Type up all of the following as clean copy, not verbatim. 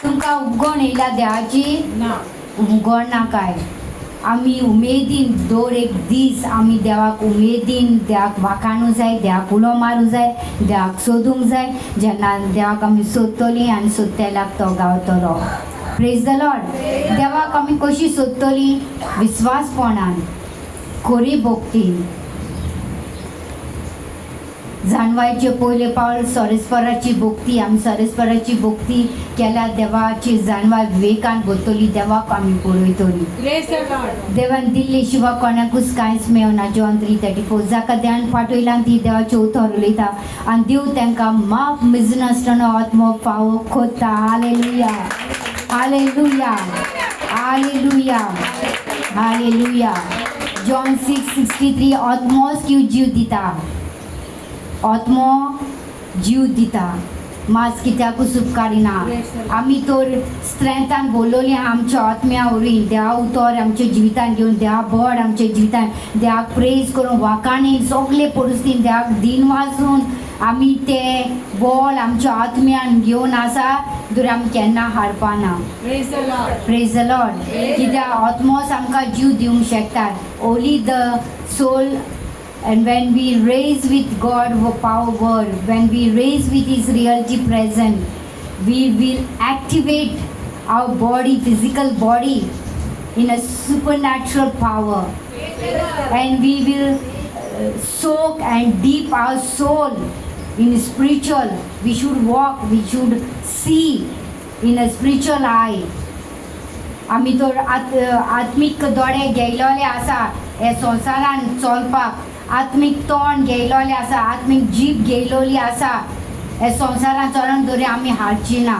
तुमकां उगोण येयला देवाची ना उगोण ना काय आमी उमेदीन दर एक दीस आमी देवाक उमेदीन देवाक वाखाणूं जाय देवाक उलो मारूं जाय देवाक सोदूंक जाय जेन्ना देवाक आमी सोदतलीं आनी सोदतेल्याक तो गावतलो प्रेज द लॉर्ड देवाक आमी कशी सोदतलीं विस्वासपणान खरी भक्तीन जाणवायचे पयले पावल सोरेस्पराची भक्ती आमी सोरेस्पराची भक्ती केल्या देवाची जाणवाय विवेकान भरतली देवाक आमी पळयतली प्रेज द लॉर्ड देवान दिल्ले शिवाय कोणाकूच कांयच मेळना जॉन 3:34 जाका देवान फाटयला ती देवाचे उतर उलयता आनी देव तांकां माप मिजनासतना आत्मो फावो खोदता hallelujah hallelujah hallelujah hallelujah John 6:63 आत्मोच जीव दिता आत्मो जीव दिता मास कित्याकूच उपकारिना आमी तर स्ट्रेंथान बोलोली आमच्या आत्म्या वरवीं देवा उतर आमच्या जिवितान घेवन देवा बड आमच्या जिवितान देवाक प्रेज करून वाखाणी सगळे परिस्थितीन देवाक दिन वाजून आमी ते बळ आमच्या आत्म्यान घेवन आसा तर आमी केन्ना हारपाना praise the Lord praise the Lord कित्याक आत्मोच आमकां जीव दिवंक शकता only the soul. And when we raise with God power word, when we raise with His reality present, we will activate our body, physical body, in a supernatural power. And we will soak and deep our soul in spiritual. We should walk, we should see in a spiritual eye. आमी तर आत्मीक दोळे घेयलोले आसा हे संवसारान चलपाक आत्मीक तोंड घेयलोलें आसा आत्मीक जीब घेयलोली आसा हे संवसारान चलोन तरी आमी हारची ना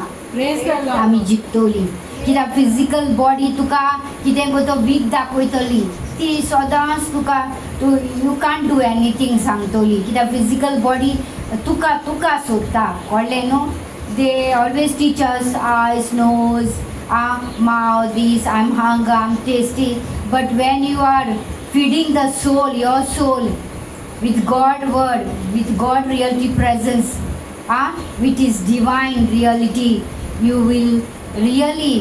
आमी जिखतली कित्याक फिजिकल बॉडी तुका कितें गो तो वीक दाखयतली ती सदांच तुका यू कांट डू एनीथींग सांगतली कित्याक फिजिकल बॉडी तुका तुका सोदता कळ्ळें न्हू दे ऑलवेज टीच अस आयज knows mouth this I'm hunger I'm tasty but when you are feeding the soul your soul with God word with God reality presence with His divine reality you will really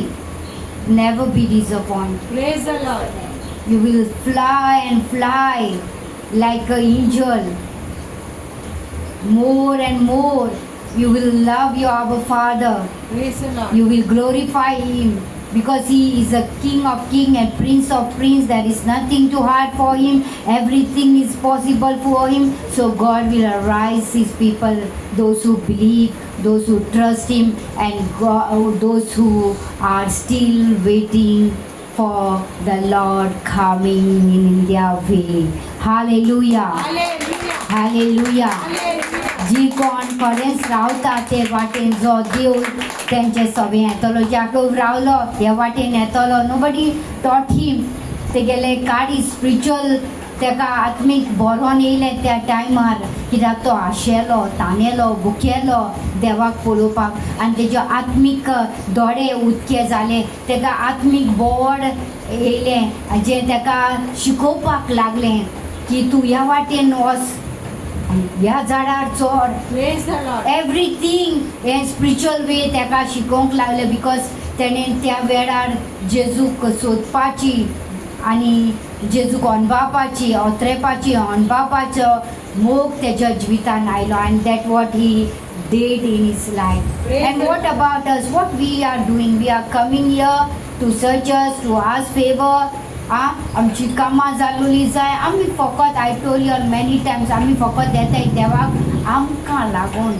never be disappointed. Praise the Lord. You will fly and fly like an angel more and more. You will love your Abba Father. Praise the Lord. You will glorify Him because He is a King of Kings and Prince of Princes. There is nothing too hard for Him. Everything is possible for Him. So God will arise His people, those who believe, those who trust Him, and those who are still waiting for the Lord coming in their way. Hallelujah. Hallelujah. Hallelujah. Hallelujah. जी कोण कडेच रावता ते वाटेन जो देव तेंचे सवे येतलो जाकोब रावलो हे वाटेन येतलो नोबडी टॉट हिम तेगेले काडी स्पिरिच्युअल तेका आत्मीक बरोवन येयले त्या टायमार कित्याक तो आशेलो ताणेलो भुकेलो देवाक पळोवपाक आनी तेजे आत्मीक दोळे उदके जाले तेका आत्मीक बोड येयले जे तेका शिकोवपाक लागलें की तूं ह्या वाटेन वच ह्या झाडार चोड Praise the Lord. एवरीथींग हे स्पिरिच्युअल वे तेका शिकोवंक लागले बिकॉज तेणें त्या वेळार जेजूक सोदपाची आनी जेजूक अणभवपाची अत्रेपाची अणभवपाचो मोग तेज्या जिवितान आयलो आनी that what he did in his life. And what about us? What we are doing? We are coming here to search us, to ask favor. आमची कामां जाल्ली जाय आमी फकत I told you many Times आमी फकत येताय देवाक आमकां लागून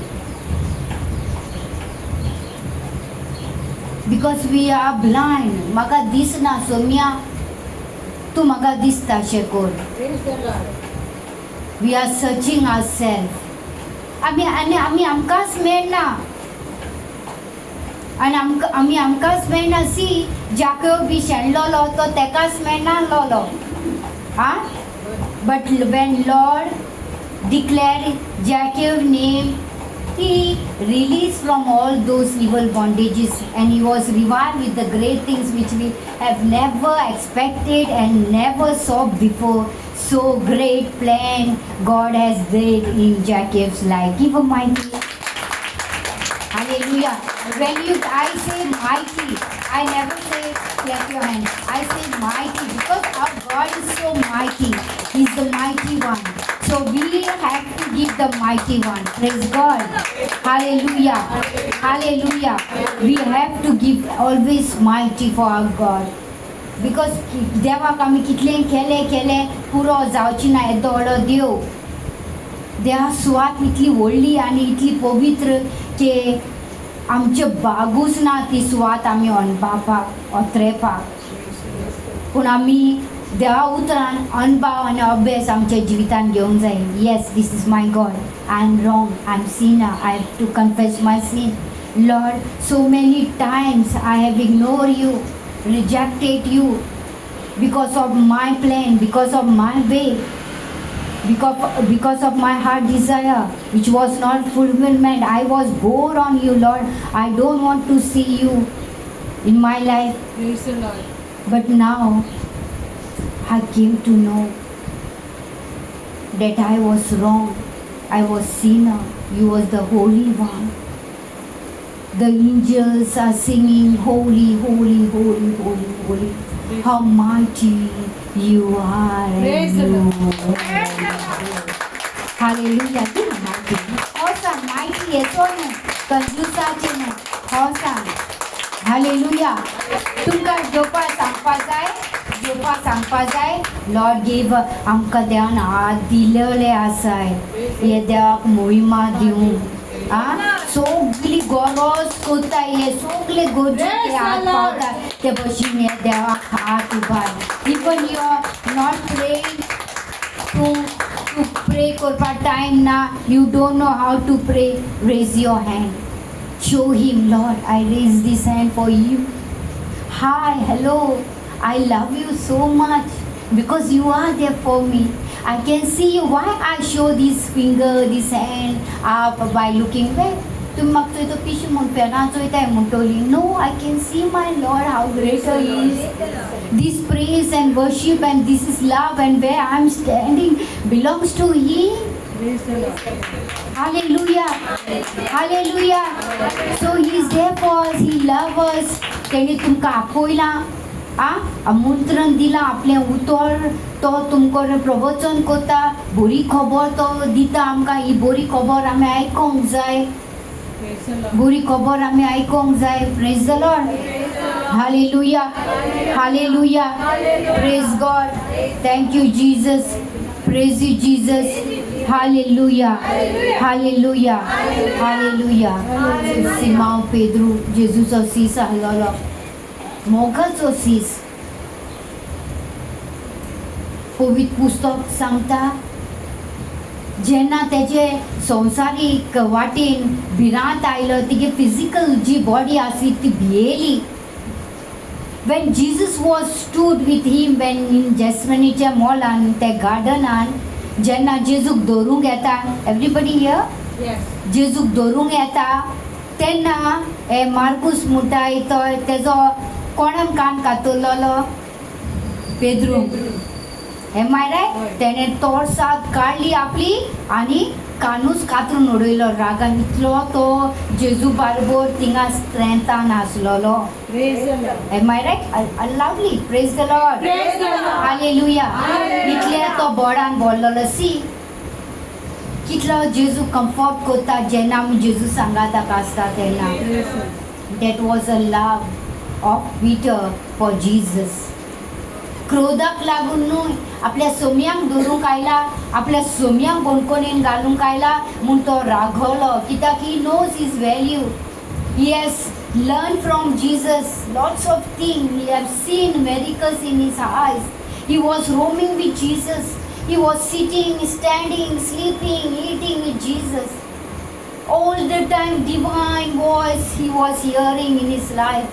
बिकॉज वी आर ब्लायंड म्हाका दिसना सोम्या तूं म्हाका दिसता अशें कोर Praise the Lord. We are searching our self आमी आमकांच मेळना आनी आमी आमकांच मेळना सी जाको बी शेणलोलो तो तेकाच मेळनाहलोलो but when Lord declare Jacob's name he released from all those evil bondages and he was rewarded with the great things which we have never expected and never saw before. So great plan God has did in Jacob's life. Give a mighty hallelujah. When I say mighty, I never say clap your hand. I say mighty because our God is so mighty. He's the mighty one. So we have to give the mighty one. Praise God. Hallelujah. Hallelujah. We have to give always mighty for our God. Because देवाक आमी कितलें केलें पुरो जावची ना येदो व्हडलो देव. देवा सुवात इतली व्हडली आनी इतली पवित्र की आमचे बागूच ना ती सुवात आमी अणभवपाक अत्रेपाक. पूण आमी देवा उतरान अणभव आनी अभ्यास आमच्या जिवितान घेवंक जाय. Yes, this is my God. I am wrong, I am sinner, I have to confess my sin. Lord, so many times I have ignored you, rejected you because of my plan, because of my way, because of my heart desire which was not fulfillment. I was bored on you, Lord. I don't want to see you in my life. Praise the Lord. But now I came to know that I was wrong. I was sinner. You was the Holy One. The angels are singing, holy, holy, holy, holy, holy. How mighty you are. Praise the Lord. Hallelujah. ती mighty. Awesome, mighty येतो न्हू. कंजूसाचे न्हू. Awesome. Hallelujah. तुमकां जेवपा सांगपा जाय. Lord gave आमकां देवान हात दिलेले आसाय. हे देवाक मोहिमा दिवंक. सगळी गरज कोत्ता हे सगळे गरजेचे हात पावता ते भशेन हे देवाक हात उबार. Even you are not praying to pray करपा टायम ना, you don't know how to pray, raise your hand. Show him, Lord, I raise this hand for you. Hi, hello, I love you so much because you are there for me. I can see you. Why I show this finger, this hand up by looking back? तुम्ही म्हाका चोय तो पिशू म्हूण पेना चोयताय म्हणटोली. No, I can see my Lord how greater He is. This praise and worship and this is love and where I am standing belongs to Him. Praise the Lord. Hallelujah. Hallelujah. So He is there for us. He loves us. तेणी तुमकां आपयलां, आमंत्रण दिलां आपलें उतर. तो तुमकां प्रवचन करता, बरी खबर तो दिता आमकां. ही बरी खबर आमी आयकोंक जाय. Praise the Lord. बरी खबर आमी आयकोंक जाय. Praise the Lord. Hallelujah. Hallelujah. Praise God. Thank you, Jesus. Praise you, Jesus. Hallelujah. Hallelujah. Hallelujah. Simão Pedro, Jesus Assis ahlallo. मोगाचो सीस. पवित्र पुस्तक सांगता जेन्ना तेजे संवसारीक वाटेन भिरांत आयलो, तिगे फिजिकल जी बॉडी आसली ती भियेली. When Jesus was stood with him when in Gethsemaneच्या मॉलान ते गार्डनान जेन्ना जेजूक धरूंक येता, एवरीबडी हियर, Yes. जेजूक धरूंक येता तेन्ना हे मार्कुस म्हणटाय तो तेजो कोणान कान कातरलोलो? पेद्रू. Am I right? तेणे तोरसाद काडली आपली आनी कानूच कातरून उडयलो रागान. इतलो तो जेजू बारबर थिंगा स्ट्रेंथान आसलोलो. Praise the Lord. Am I right? Loudly. Praise the Lord. Praise the Lord. Hallelujah. इतले तो बोडान बोल्लोलो. सी कितलो जेजू कम्फर्ट करता जेन्ना आमी जेजू सांगाताक आसता तेन्ना. Praise the Lord. That was a love of Peter for Jesus. क्रोधाक लागून न्हू, आपल्या सोमयांक धरूंक आयला, आपल्या सोमयांक बोणकोणेन घालूंक आयला म्हूण तो रागवलो. कित्याक he knows his value. He has learned from Jesus lots of things. He has seen miracles in his eyes. He was roaming with Jesus. He was sitting, standing, sleeping, eating with Jesus. All the time divine voice he was hearing in his life.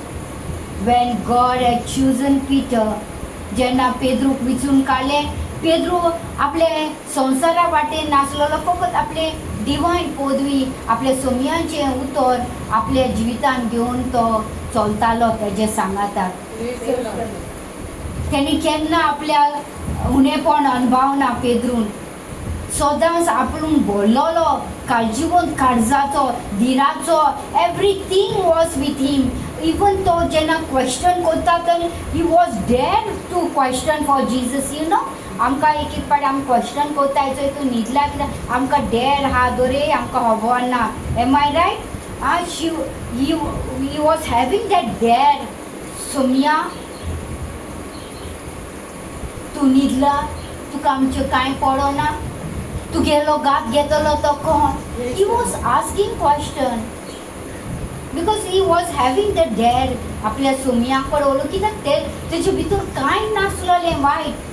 When God had chosen Peter, जेन्ना पेद्रूक विचून काडलें, पेद्रू आपले संवसारा वाटेन नासलोलो, फकत आपले divine पदवी, आपले सोमयांचें उतर आपल्या जिवितान घेवन तो चलतालो तेजे सांगाताक. Praise the Lord. तेणी केन्ना आपल्या उणेपण अणभवना पेद्रून. सदांच आपुणून भरलोलो काळजीवंत काळजाचो धिराचो everything was with him even तो जेन्ना क्वेश्चन करता तर he was there to question for Jesus you know आमकां एक एक पाटी आमी क्वेश्चन करता हेचो हितून न्हिदला कित्याक आमकां डेर आहा दोरे आमकां खबर ना am I right he was having that dear सोमिया तूं न्हिदला तुका आमचें कांय पडोना तुगेलो गात घेतलो तो कोण he was asking question because he was having the der आपल्या सोमिया पडवलो कित्याक तेजे भितर कांय नासलोलें वायट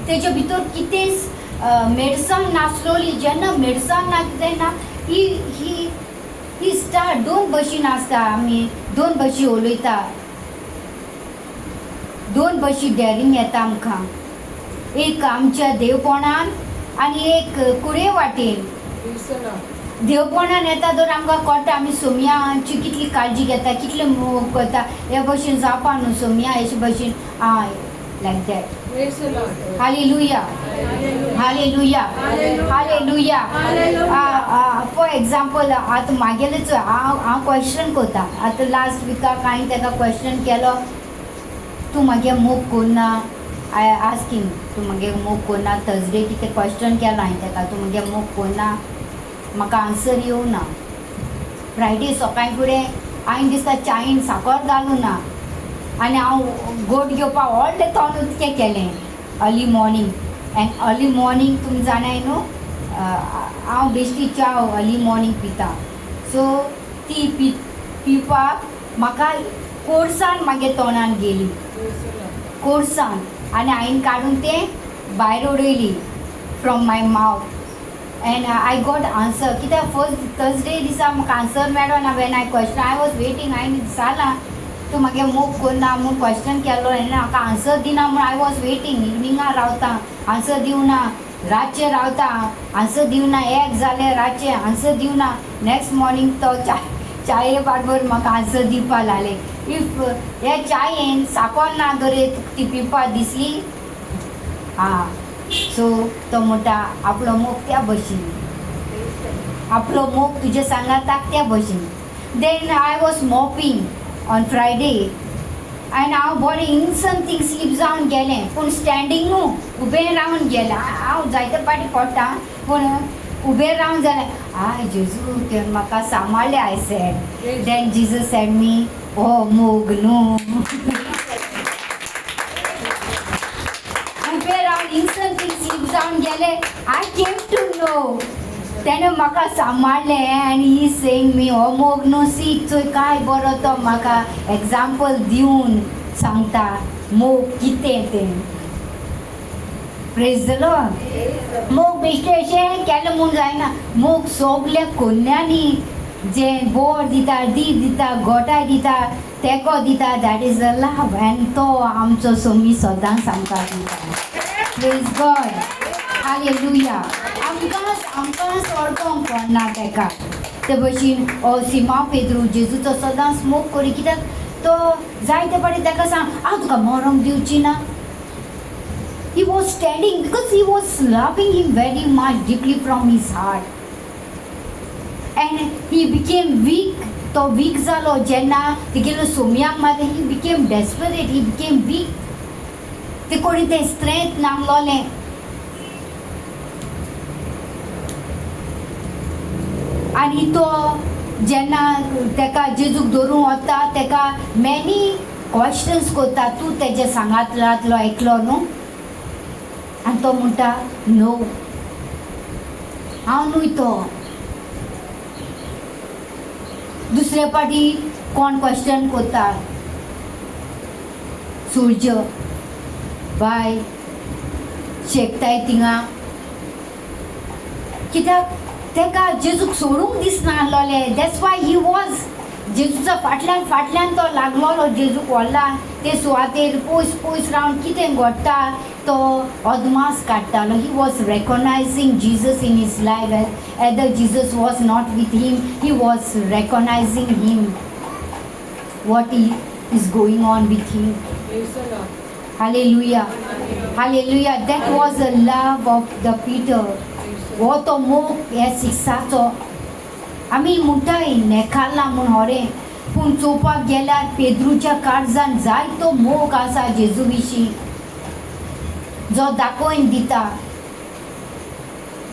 तेजे भितर कितेंच मेडसांग नासलोली जेन्ना मेडसांग ना कितें ना ही स्टार्ट दोन भशेन आसता आमी दोन भशेन उलयता दोन भशेन डॅरिंग येता आमकां एक आमच्या देवपणान आनी एक कुडे वाटेन देवपणान येता तर आमकां कळटा आमी सोमियाची कितली काळजी घेता कितले मोग करता हे भशेन जावपा न्हू सोमिया हेचे भशेन like that. Hallelujah. Hallelujah. Hallelujah. For example, आता मागेलेच हांव क्वेश्चन करता आतां लास्ट विकाक हांवें ताका क्वेश्चन केलो तूं मागे मोग कोन्ना आय आस्किंग तूं मागे मोग कोन्ना थर्सडे कितें क्वेश्चन केलो हांवें ताका तूं मागे मोग कोन्ना म्हाका आन्सर येवना फ्रायडे सकाळीं फुडें हांवें दिसता चायेन साकर घालूं ना आनी हांव गोड घेवपाक व्हडलें तोंड उदकें केलें early morning and early morning तुमी जाणाय न्हू हांव बेश्टी च्या अर्ली मॉर्निंग पिता सो ती पिवपाक म्हाका कोर्सान मागे तोंडान गेली कोर्सान आनी हांवें काडून तें भायर उडयली from my mouth and I got answer कित्याक फर्स्ट थर्सडे दिसा म्हाका आन्सर मेळ्ळो ना when I question I was waiting हांवें दिसालां तूं मागे मोग कोन्ना म्हूण क्वेश्चन केलो आनी म्हाका आन्सर दिना म्हूण आय वॉज वेटींग इवनिंगा रावता आन्सर दिवना रातचें रावता आन्सर दिवना एक जालें रातचें आन्सर दिवना नेक्स्ट मॉर्निंग तो चाये बारबर म्हाका आन्सर दिवपा लागलें इफ हे चायेन साकर ना दरे ती पिवपा दिसली सो तो म्हणटा आपलो मोग त्या भशेन आपलो मोग तुजे सांगाताक त्या भशेन then I was mopping on Friday आनी हांव बरें इन्सन थिंग स्लीप जावन गेलें पूण स्टँडींग न्हू उबें रावन गेलें हांव जायते पाटी पडटा पूण उबें रावन जालें आय जेजू तुवें म्हाका सांबाळलें I said then Jesus said me ओ मोग न्हू उबें रावन इन्सन थिंग स्लीप जावन गेलें आय केम टू नो तेणें म्हाका सांबाळलें आनी ही सेंग मी हो मोग न्हू सीक चोय काय बरो तो म्हाका एग्जाम्पल दिवन सांगता मोग कितें तें प्रेज द लॉर्ड मोग बेश्टें अशें केलें म्हूण जायना मोग सगल्या कोन्यांनी जे बोर दिता दीप दिता गोठाय दिता तेको दिता दॅट इज द लव आनी तो आमचो सोमी सदांच आमकां दिता प्रेज गॉड हालेलुया आमकां सोडपाक पडना तेका ते भशेन सिमा पेद्रू जेजूचो सदांच मोग करी कित्याक तो जायते पाटी तेका सांग हांव तुका मरोंक दिवची ना he was standing because he was loving him very much deeply from his heart and he became weak तो वीक जालो जेन्ना तेगेलो सोमयाक मारलें he became desperate he became weak ते कोणी तें स्ट्रेंथ नासलोलें आनी तो जेन्ना तेका जेजूक धरून वता तेका मॅनी क्वेश्चन्स करता तूं तेजे सांगातलो आयकलो न्हू आनी तो म्हणटा नो हांव न्हू तो दुसरे पाटी कोण क्वेश्चन करता सोल्जर बाय शेकताय थिंगा कित्याक तेका जेजूक सोडूंक दिसनासलोलें दॅट्स वाय ही वॉज जेजूचा फाटल्यान तो लागलोलो जेजूक व्हरला ते सुवातेर पयस रावन कितें घडटा तो अदमास काडटालो he was recognising Jesus in his life either Jesus was not with him he was recognising him what is going on with him hallelujah hallelujah. That was a love of the Peter. हो तो मोग ह्या सिक्साचो आमी म्हणटाय नेखाला म्हूण होरें, पूण चोवपाक गेल्यार पेद्रूच्या काळजान जायतो मोग आसा जेजू विशीं जो दाखोवन दिता.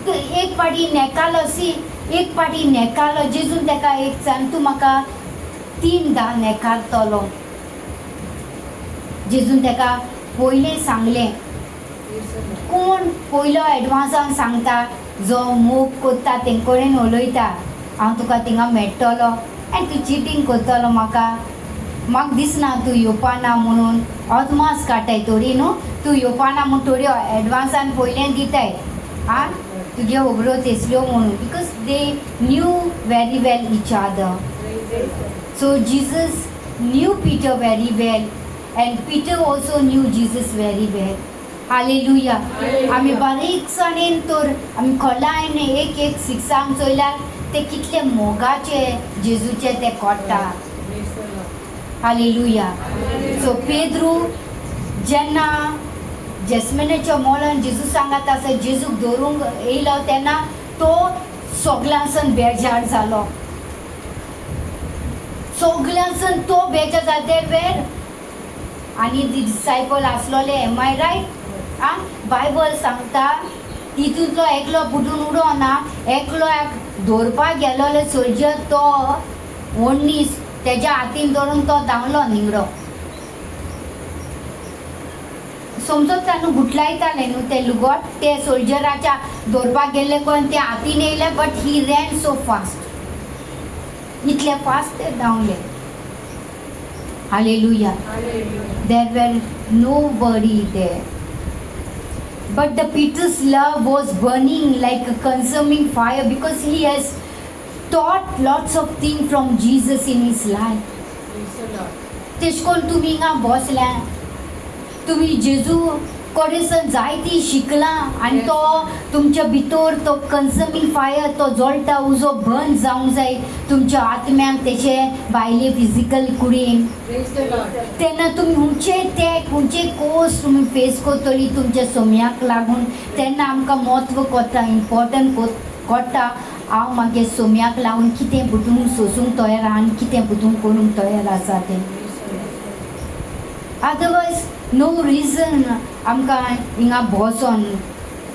एक पाटी नेकालो सी, एक पाटी नेकालो जेजून ताका एक सांग तूं म्हाका 3दा नेकारतलो. जेजून ताका पयलें सांगलें. कोण पयलो एडवान्सान सांगता जो मोग कोत्ता तें कडेन उलयता हांव तुका थिंगा मेळटलो आनी तूं चिटींग करतलो म्हाका दिसना तूं येवपाना म्हणून अदमास काडटाय थोडी न्हू. तूं येवपाना म्हूण थोडी एडवान्सान पयलें दिताय आं तुगे खबरो तेसल्यो म्हणून, because they knew very well each other. So Jesus new Peter very well and Peter also new Jesus very well. Hallelujah. आमी बारीकसाणेन तर आमी खोलायन एक एक सिक्सांक चोयल्यार ते कितले मोगाचे जेजूचे ते कोट्टा. हालेलुया. सो पेद्रू जेन्ना जेस्मिनाच्या मोलान जेजू सांगत आसा जेजूक धरूंक येयलो तेन्ना तो सोगल्यांसन बेजार जालो. सोगल्यांसन तो बेजार जालो. देर वेर आनी डिसायपल आसलोले. Am I right? आं बायबल सांगता तितूंतलो एकलो फुटून उडोना. एकलो धरपाक गेलोले सोल्जर तो ओडनीस तेज्या हातीन धरून तो धांवलो निंगडो. समजता न्हू गुटलायताले न्हू ते लुगोट ते सोल्जराच्या धरपाक गेल्ले कोण ते हातीन येयले but he ran so fast. इतले फास्ट ते धांवले. Hallelujah. There were nobody there. But the Peter's love was burning like a consuming fire because he has taught lots of things from Jesus in his life. तेश कोन तुमी हिंगा बसल्या तुमी जेजू कडेन जायती शिकलां आनी तो तुमच्या भितर तो कन्समिंग फायर तो जळटा उजो बंद जावंक जाय तुमच्या आत्म्यांक तेचे भायले फिजिकल कुडीन. तेन्ना तुमी खंयचे कोर्स तुमी फेस करतली तुमच्या सोम्याक लागून तेन्ना आमकां म्हत्व कोत्ता इम्पॉर्टंट कोट्टा हांव मागे सोम्याक लागून कितें बुटूंक सोसूंक तयार आहा आनी कितें बुटूंक करूंक तयार आसा तें. अदरवायज नो रिजन आमकां हिंगा बसोन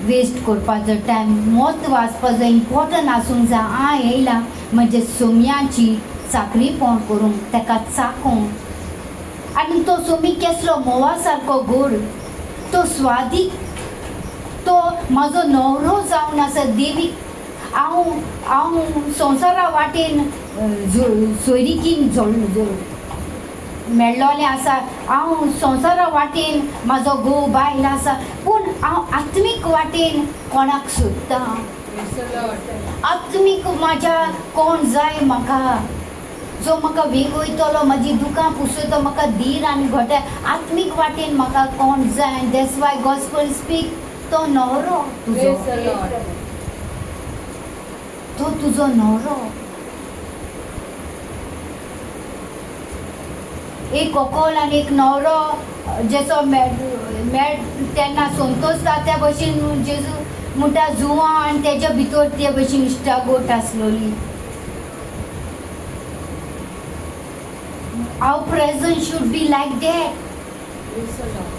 वेस्ट करपाचो टायम मोत वाचपाचो इम्पॉर्टंट आसूंक जाय. हांव येयलां म्हज्या सोम्याची साकरीपण करूंक ताका चाखूंक आनी तो सोमी केसलो मोवा सारको गोड तो स्वादीक तो म्हाजो न्हवरो जावन आसा देवीक. हांव संवसारा वाटेन सोयरीकीन मेळ्ळोलें आसा. हांव संवसारा वाटेन म्हाजो घोव बायल आसा पूण हांव आत्मीक वाटेन कोणाक सोदतां. आत्मीक म्हाज्या कोण जाय म्हाका जो म्हाका वेगयतलो म्हाजी दुकां पुसयतो म्हाका धीर आनी घोटाय. आत्मीक वाटेन म्हाका कोण जाय. दॅट्स वाय गॉस्पल स्पीक तो न्हवरो तुजो तो तुजो न्हवरो. एक व्हंकल आनी एक न्हवरो जेसो मेळ तेन्ना संतोसता त्या भशेन जेजू म्हणटा जुवां आनी तेज्या भितर ते भशेन इश्टागोट आसलोली. Our presence should be like that.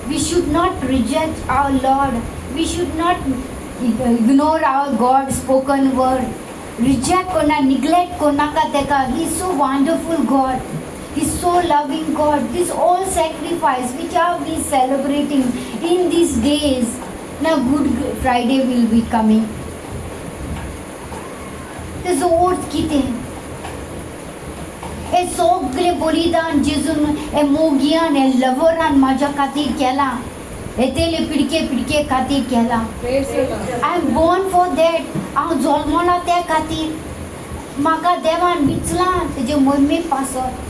We should not reject our Lord. We should not ignore our God spoken word. Reject कोना निग्लेक्ट कोनाका तेका. He is so wonderful God. He's so loving God. This all sacrifice which are we celebrating in these days. Now Good Friday will be coming. There's words कितें हे सगळे बलिदान जेजून हे मोगियान हे लवरान म्हाज्या खातीर केलां. हे तेले पिडके खातीर केलां. I am born for that. हांव जल्मला त्या खातीर. म्हाका देवान विचलां तेजे मोहिमे पासत.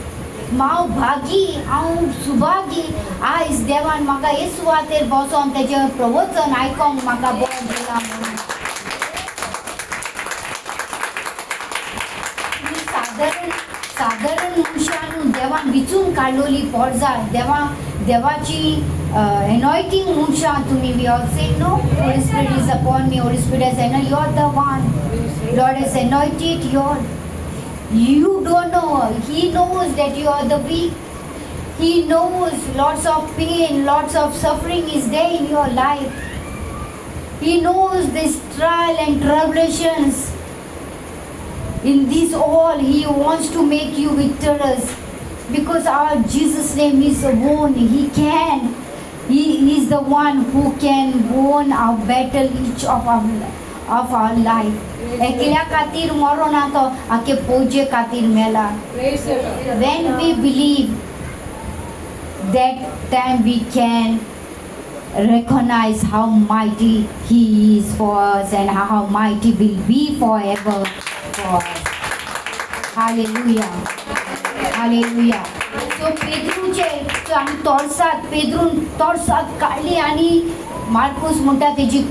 हांव भागी हांव सुभागी आयज देवान म्हाका हे सुवातेर बसोन तेजें प्रवचन आयकोंक म्हाका बळ दिलां म्हणून. साधारण मनशान देवान विचून काडलोली पोरजा देवाची anointing मनशां तुमी we all say no Holy Spirit is upon me Holy Spirit has anointed you're the one Lord has anointed you don't know he knows that you are the weak he knows lots of pain lots of suffering is there in your life he knows this trial and tribulations in this all he wants to make you victorious because our Jesus name is won he is the one who can won our battle each of our life ekल्या खातीर मरो ना तो आखे पोजे खातीर मेला Praise the Lord. when we believe that time we can recognize how mighty he is for us and how mighty will be forever for us hallelujah hallelujah so पेद्रूचे आमी पेद्रून तोरसात काडली आनी मार्कूस म्हणटा तेजी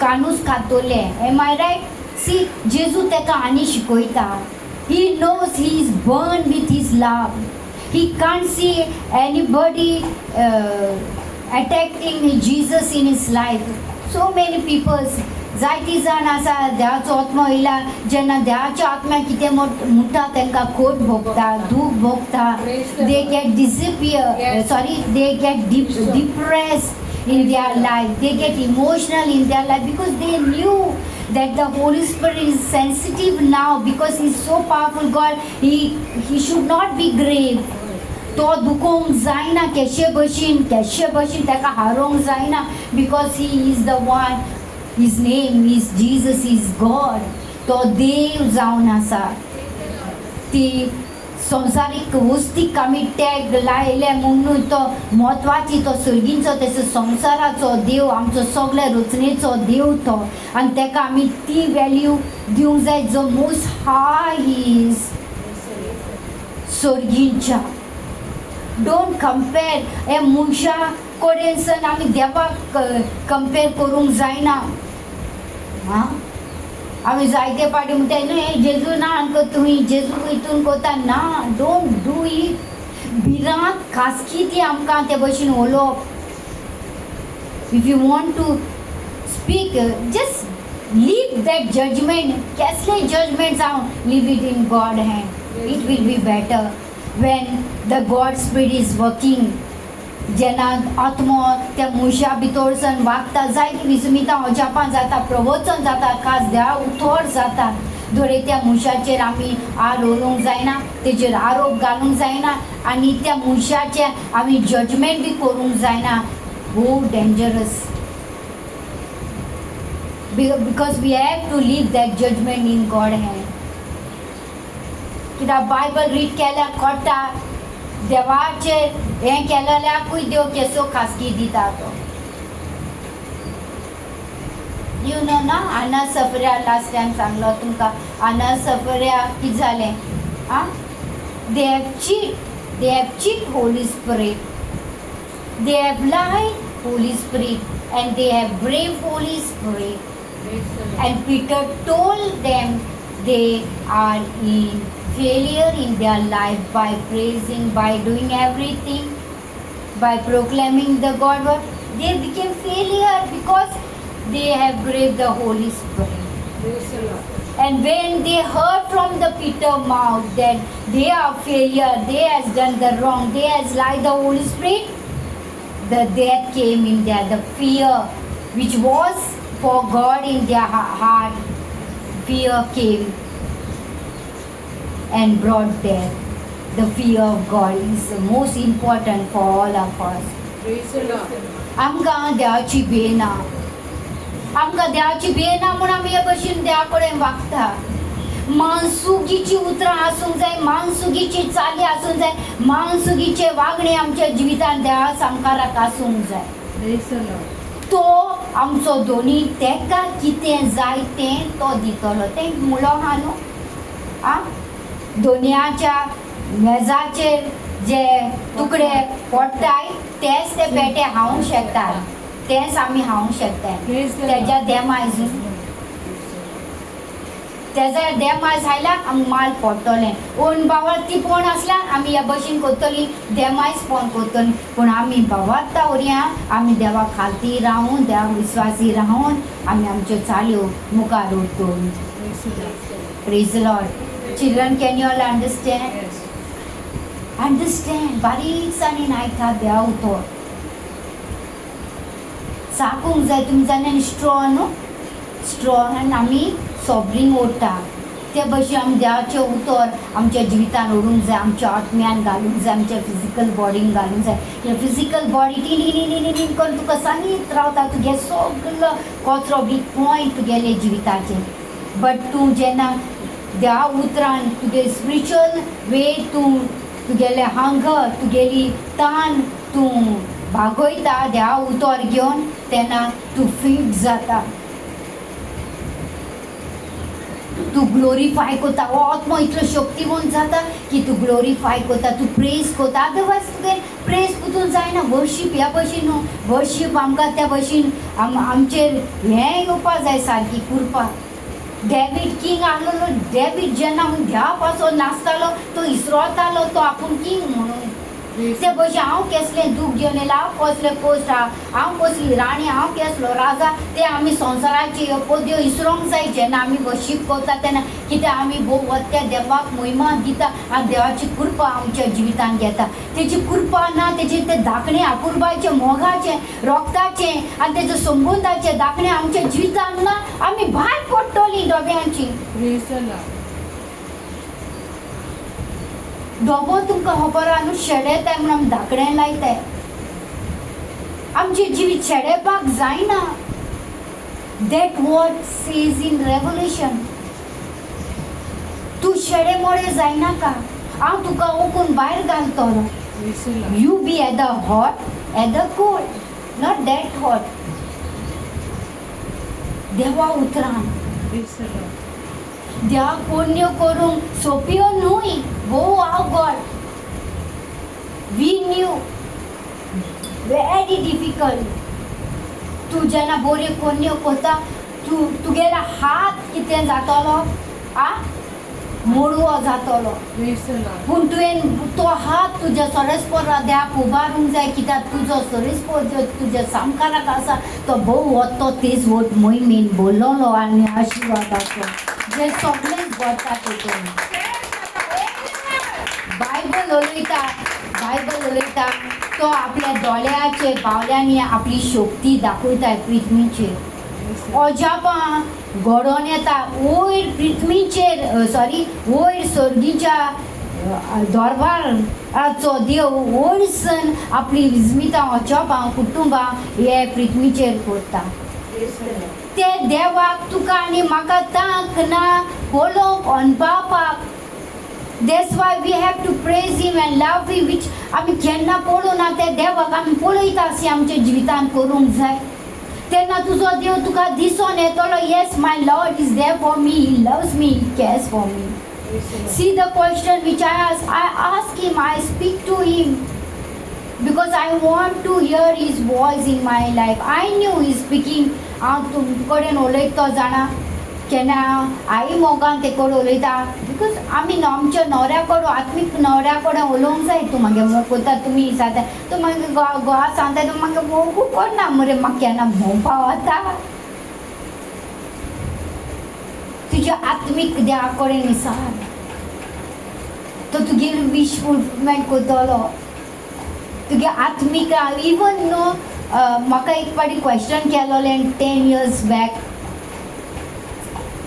कानूस खातोले एम आय रायट सी जेजू तेका आनी शिकयता he knows he is burned with his love he can't see anybody attacking Jesus in his life so many people जायती जाण आसा देवाचो आत्मो येयला जेन्ना देवाच्या आत्म्याक कितें म्हणटा तांकां खोट भोगता दूख भोगता they get they get depressed in their life they get emotional in their life because they knew that the Holy Spirit is sensitive now because he is so powerful God he should not be grave तो दुखोवंक जायना केशे भशेन ताका हारोवंक जायना because he is the one his name is Jesus is God तो देव जावन आसा ती संवसारीक वस्तीक आमी टॅग लायले म्हणून तो म्हत्वाची तो सर्गींचो तेचो संवसाराचो देव आमचो सगळ्या रचनेचो देव तो आनी ताका आमी ती वॅल्यू दिवंक जाय जो मोस्ट हाय इज सर्गींच्या डोंट कंपेर हे मनशा कडेन सन आमी देवाक कंपेर करूंक जायना हां आमी जायते पाटी म्हणटाय न्हू हे जेजू ना तुमी जेजू हितून कोता ना डोंट डू इट भिरांत खासगी ती आमकां ते भशेन उलोवप if you want to speak just leave that judgement कसले जजमेंट जावं leave it in God hand it will be better when the God Spirit is working जेन्ना आत्मो त्या मनशा भितर सन वागता जायती विस्मितां अजापां जाता प्रवचन जाता खास देवा उतर जाता दोरे त्या मनशाचेर आमी आड उलोवंक जायना तेजेर आरोप घालूंक जायना आनी त्या मनशाचे आमी जजमेंट बी करूंक जायना हो dangerous because we have to leave that judgment in God hand कित्याक बायबल रीड केल्यार कळटा देवाचेर हें केलेल्याकूय देव केसो खासगी दिता तो यू नो ना आना सफऱ्या लास्ट टायम सांगलो तुमकां आना सफऱ्या कितें जालें आं they have cheat Holi spirit they have Lloyd Holi spirit and they have brave Holi spirit and Peter told them they are in failure in their life by praising, by doing everything, by proclaiming the God word. They became failure because they have grieved the Holy Spirit. And when they heard from the Peter mouth that they are failure, they has done the wrong, they has lied the Holy Spirit, the death came in there, the fear which was for God in their heart. Fear came and brought death. The fear of God is the most important for all of us. आमकां देवाची भेय ना आमकां देवाची भेय ना म्हूण आमी हे भशेन देवा कडेन वागता मानसुगीची उतरां आसूंक जाय मानसुगीची चाली आसूंक जाय मानसुगीचे वागणे आमच्या जिवितांत देवा संकाराक आसूंक जाय तो आमचो दोनी तेका कितें जाय तें तो दितलो तें मुळो आहा न्हू आं दोनयाच्या मेजाचेर जे तुकडे पडटाय तेच ते पेटे खावंक शकतात तेच आमी खावंक शकतात तेज्या देमायजून तेजा दे माल सायल्याक आमकां माल पडटलें ओन बावर ती पोण आसल्यार आमी ह्या भशेन करतलीं देमायच पोन करतलीं पूण आमी बावात्ता उरया आमी देवा खालती रावून देवा विस्वासी रावून आमी आमच्यो चालयो मुखार व्हरतली. Praise the Lord. Children, can you all understand? Yes. Understand. बारीकसाणेन आयकता देवा उतर. साकूंक जाय तुमच्यानी स्ट्रॉंग न्हू स्ट्रॉंग आनी आमी सोबरींग ओडटा ते भशेन आमी देवाचें उतर आमच्या जिवितान ओडूंक जाय आमच्या आत्म्यान घालूंक जाय आमच्या फिजिकल बॉडीन घालूंक जाय हे फिजिकल बॉडी टिनी करून तुका सांगीत रावता तुगे सगलो कचरो बी पॉयंट तुगेले जिविताचे बट तूं जेन्ना देवा उतरान तुगे स्पिरिच्युअल वे तूं तुगेले हंगर तुगेली तान तूं भागयता देवा उतर घेवन तेन्ना तूं फीट जाता तूं ग्लोरिफाय करता हो आत्मो इतलो शक्तिवंत जाता की तूं ग्लोरिफाय करता तूं प्रेज करता अदरवायज तुगे प्रेज कुतून जायना वर्शीप ह्या भशेन न्हू वर्शीप आमकां त्या भशेन आमचेर हें येवपा जाय सारकी कुरपा डेवीड किंग आहलो डेवीड जेन्ना देवा पासो नाचतालो तो इसरोतालो तो आपूण किंग म्हणून ते भशेन हांव केसलें दूख घेवन येयला हांव कसलें पोस्ट हांव कसली राणी हांव केसलो राजा ते आमी संवसाराची ह्यो पद्यो इसरोंक जाय जेन्ना आमी वर्शीप करता तेन्ना कित्याक आमी भोव त्या देवाक महिमा दिता आनी देवाची कृपा आमच्या जिवितान घेता तेजी कृपा ना तेजे ते धाकणे आपुरबायचे मोगाचे रोगताचे आनी तेजे संबंदाचे धाकणे आमच्या जिवितान ना आमी भायर पडटलीं डोब्यांची Praise the Lord. डोबो तुमकां खबर आहा न्हू शेडेताय म्हूण आमी धाकडें लायताय आमचें जिवीत शेडेपाक जायना that what says in revolution तूं शेडे मोडे जायनाका हांव तुका ओकून भायर घालतलो Praise the Lord. You be either hot either cold not that hot देवा उतरान Praise the Lord. देवा पुण्य करूंक सोंप्यो न्हूय गो of God we knew very difficult तूं जेन्ना बऱ्यो पुण्य करता तुगेलो हात कितें जातलो आ मोडवो जातलो Praise the Lord. पूण तुवें तो हात तुज्या सरस्पर देवाक उबारूंक जाय कित्याक तुजो सरस्पर जो तुज्या सामकाराक आसा तो भोव वतो तेच वत मोहिमेन बोल्लोलो आनी आशिर्वादाचो जे सगळेंच घडटा तेतून बायबल उलयता तो आपल्या दोळ्याचेर बावल्यांनी आपली शक्ती दाखयता पृथ्वीचेर अजापां घडोवन येता वयर पृथ्वीचेर वयर सर्गीच्या दरबाराचो देव वयरसन आपली विस्मितां अजापां कुटुंबां हे पृथ्वीचेर करता ते देवाक तुका आनी म्हाका तांक ना पळोवंक अणभवपाक That's why we have to praise him and love him which आमी केन्ना पळोवं ना ते देवाक आमी पळयता अशें आमच्या जिवितान करूंक जाय तेन्ना तुजो देव तुका दिसोन येतलो yes my Lord is there for me he loves me he cares for me see the question which I ask him I speak to him because I want to hear his voice in my life I knew he is speaking हांव तुम कडेन उलयता जाणा केन्ना आई मोगान ते कडेन उलयता बिकॉज आमी आमच्या न्हवऱ्या कडेन आत्मीक न्हवऱ्या कडेन उलोवंक जाय तूं मागे मोग करता तुमी सांगता तूं मागीर घोवा सांगता तूं म्हाका मोगू करना मरे म्हाका केन्ना भोंवपा वता तुज्या आत्मीक देवा कडेन विचार तो तुगेली विश फुलफिलमेंट करतलो तुगे आत्मीक इवन नो म्हाका एक फावटी क्वेश्चन केलोलें 10 years बॅक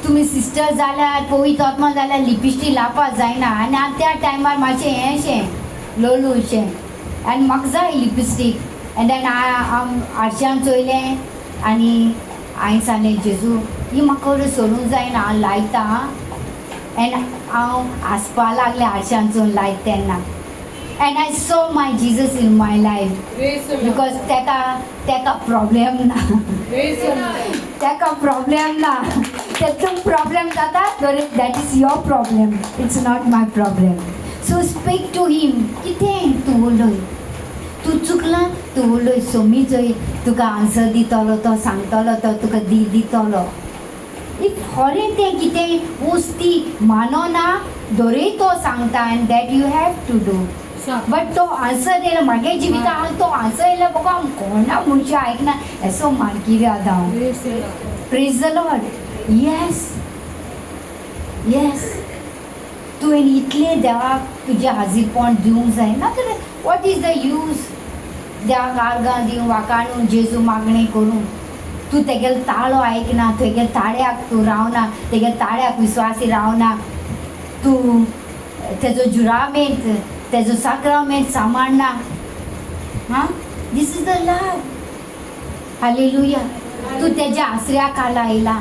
तुमी सिस्टर जाल्यार पवित्र आत्मा जाल्यार लिपस्टीक लावपाक जायना आनी त्या टायमार मातशें हेंशें लोलूशें आनी म्हाका जाय लिपस्टीक एन्ड देन आरशान चोयलें आनी हांवें सांगलें जेजू ही म्हाका सोडूंक जायना हांव लायता एन्ड हांव हांसपा लागलें आरशान चोवन लायता तेन्ना and I saw my Jesus in my life Praise the Lord. Because तेका प्रॉब्लेम ना Praise the Lord. तेका प्रॉब्लेम ना तेतून प्रॉब्लेम जाता that is your problem it's not my problem so speak to him कितें तूं उलय तूं चुकलां तूं उलय सोमी जय तुका आन्सर दितलो तो सांगतलो तो तुका दितलो इफ खरें तें कितें वस्ती मानोना दोरय तो सांगता and that you have to do सांग. बट तो आन्सर येयला म्हागे जिवितांत तो आन्सर येयला बघा कोणा मनशां आयकना एसो मानकिरी आदा हांव Praise the Lord. Praise the Lord yes yes तुवें इतलें देवाक तुजें हाजीरपण दिवंक जाय ना तर वॉट इज द यूज देवाक आर्गां दिवं वाकाणून जेजू मागणें करूं तूं तेगेलो ताळो आयकना तेगेल्या ताळ्याक तूं रावना तेगेल्या ताळ्याक विस्वासी रावना तूं तेजो जुरामेंत तेजो साक्रामेंट सांबाळना हां this is the love hallelujah तूं तेज्या आसऱ्या खाला येयला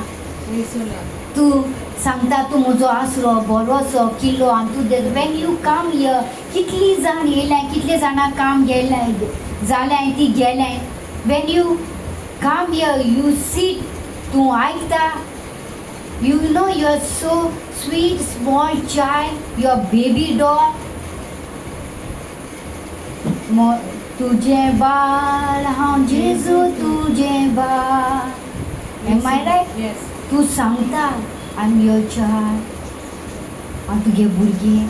Praise the Lord. तूं सांगता तूं म्हजो आसरो बरोसो किल्लो आनी तूं वेन यू कम हियर कितलीं जाण येयल्याय कितले जाणां काम गेल्याय जालें आनी ती गेल्याय when you come here you sit तूं आयकता you know you are so sweet small child your baby doll तुजें बाळ हांव जेजू तुजें बाळ एम आय रायट Yes. तूं सांगता आय एम युअर चायल्ड हांव तुगे भुरगें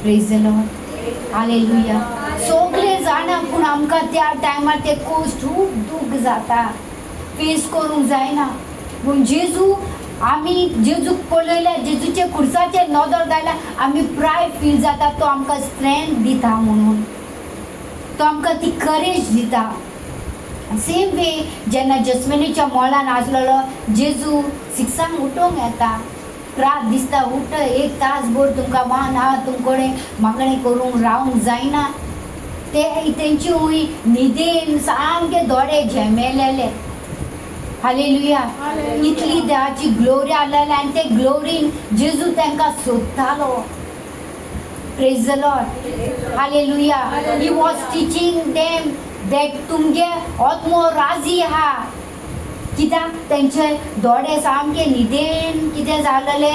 प्रेज द लॉर्ड हालेलुया सगळे जाणा पूण आमकां त्या टायमार ते कोस्ट खूब दूख जाता फेस करूंक जायना पूण जेजू आमी जेजूक पळयल्या जेजूचे खुर्साचेर नदर घायला आमी प्रायड फील जाता तो आमकां स्ट्रेंथ दिता म्हणून तो आमकां ती करेज दिता सेम वे जेन्ना जस्मिनीच्या मोलान आसलेलो जेजू 6 उठोवंक येता त्रास दिसता उठ एक तास भर तुमकां मान हा तुमकडे मागणें करूंक रावंक जायना ते तेंची हुंय न्हिदेन सामके दोळे झेमेलेले हालेलुया इतली देवाची ग्लोरी आसलेली आनी ते ग्लोरीन जेजू तांकां सोदतालो praise the Lord hallelujah he was teaching them that तुमगे आत्मो राजी आहा कित्याक तेंचे दोळे सामके न्हिदेन कितें जालेले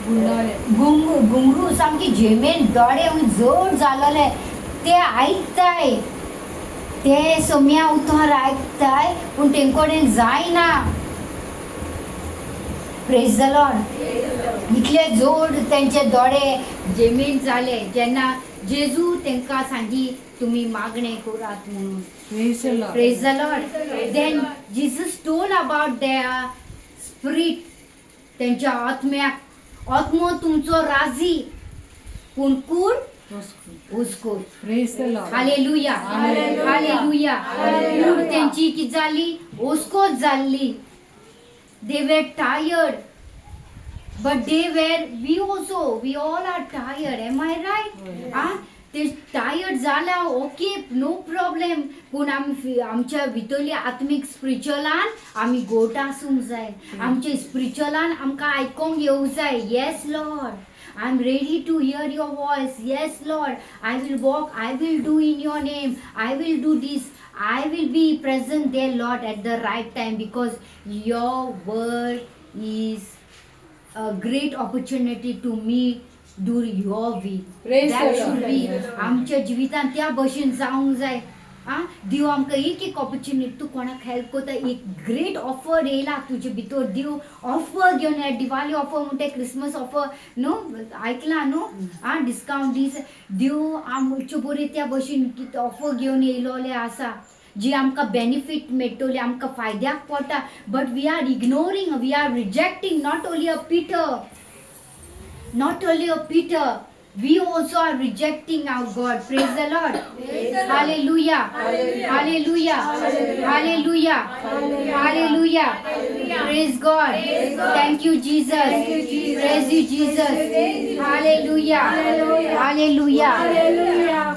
गुंडाळे. घुंगरू सामके झेमेन दोळे जड जालेले ते आयकताय ते सोम्या उतर आयकताय पूण तेंकडेन जायना प्रेज द लॉर्ड इतले जोड तेंचे दोळे जेमेन जाले जेन्ना जेजू तेंकां सांगी तुमी मागणें करात म्हणून Praise the Lord. Praise the Lord. Then Jesus told about their spirit, त्यांच्या आत्म्याक आत्मो तुमचो राजी पूण कूड हुस्कोड Praise the Lord. Hallelujah hallelujah कूड तेंची कित जाली हुस्कोड जाल्ली they were tired but they were we all are tired am I right ते टायर्ड जाला ओके नो प्रॉब्लेम पूण आमच्या भितरली आत्मीक स्पिरिच्युअलान आमी गोट आसूंक जाय आमच्या स्पिरिच्युअलान आमकां आयकोंक येवंक जाय yes Lord I am ready to hear your voice yes Lord I will walk I will do in your name I will do this I will be present there, Lord, at the right time because your word is a great opportunity to me do your will. Praise That the should Lord. be आमच्या जिवितांत त्या भशेन जावंक जाय देव आमकां एक opportunity तूं कोणाक हेल्प करता एक ग्रेट ऑफर येयला तुजे भितर देव ऑफर घेवन येता दिवाळी ऑफर म्हणटा क्रिसमस ऑफर न्हू आयकलां न्हू डिस्कावंट दीस देव आमचे बरे त्या भशेन ऑफर घेवन येयलोले आसा जी आमकां बेनिफीट मेळटली आमकां फायद्याक पडटा but we are ignoring we are rejecting not only a Peter we also are rejecting our God. Praise the Lord. Hallelujah. Hallelujah. Hallelujah. Hallelujah. Praise God. Thank you, Jesus. Praise you, Jesus. Hallelujah. Hallelujah. Hallelujah.